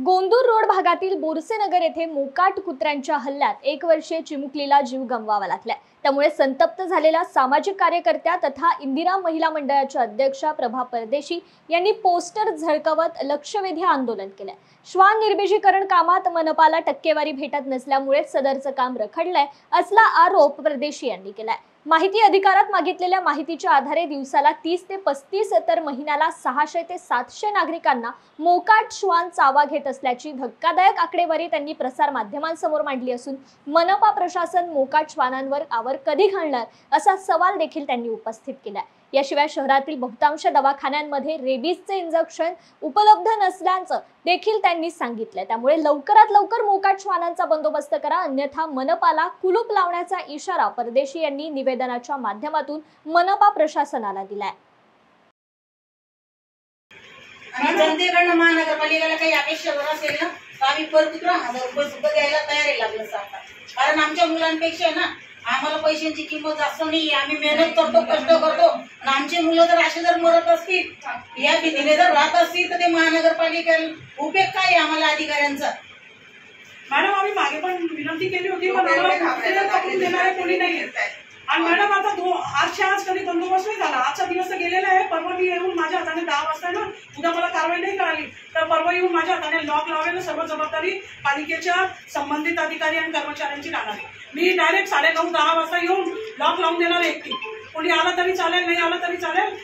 Gondur road भागातील बोरसेनगर येथे मोकाट कुत्र्यांच्या हल्ल्यात 1 वर्षीय चिमुकलीला जीव गमवावा लागलाय। त्यामुळे संतप्त झालेल्या सामाजिक कार्यकर्त्या तथा इंदिरा महिला मंडळाच्या अध्यक्षा प्रभा परदेशी यांनी पोस्टर झळकवत लक्षवेधी आंदोलन केले। श्वान निर्बीजीकरण कामात मनपाला टक्केवारी भेटत नसल्यामुळे सदरचं काम रखडलंय असला आरोप परदेशी यांनी केलाय। माहिती अधिकारात मागितलेल्या माहितीच्या आधारे दिवसाला 30 ते 35 तर महिन्याला 600 ते 700 नागरिकांना मोकाट श्वान चावा घेत असल्याची धक्कादायक आकडेवारी त्यांनी प्रसार माध्यमांसमोर मांडली असून मनपा प्रशासन मोकाट श्वानांवर आवर कधी घालणार असा सवाल देखील त्यांनी उपस्थित केला। याशिवाय शहरातील बहुतांश दवाखान्यांमध्ये रेबीजचे इंजेक्शन उपलब्ध नसल्याचं देखील त्यांनी सांगितलं। त्यामुळे लवकरात लवकर मोकाट श्वानांचा बंदोबस्त करा, अन्यथा मनपाला कुलूप लावण्याचा इशारा परदेशी यांनी निवेदनाच्या माध्यमातून मनपा प्रशासनाला दिलाय। आणि जनतेकडनं महानगरपालिकेला काही अपेक्षा जर असेल ना तर आम्ही परत 1000 रुपये सुद्धा द्यायला तयार आहे लागलं सरकार। कारण आमच्या मुलांपेक्षा ना आम्हाला पैशांची किंमत जास्त नाही। आम्ही मेहनत करतो, कष्ट करतो आणि आमचे मुलं जर असे जर मरत असतील, या भीतीने जर राहत असतील तर ते महानगरपालिकेला उपयोग काय आहे आम्हाला अधिकाऱ्यांचा? मॅडम आम्ही मागे पण विनंती केली होती पण देणारे कोणी नाही येत आहे। आणि मॅडम आता आज कधी बंदोबस्त नाही झाला। आजचा दिवस गेलेला आहे। परवा मी येऊन माझ्या हाताने 10 वाजता ना उद्या मला कारवाई नाही कळाली तर परवा येऊन माझ्या हाताने लॉक लावलेलं सर्व जबाबदारी पालिकेच्या संबंधित अधिकारी आणि कर्मचाऱ्यांची राहणार आहे। मी डायरेक्ट 9:30-10 वाजता येऊन लॉक लावून देणार एकटी। कोणी आला तरी चालेल, नाही आला तरी चालेल।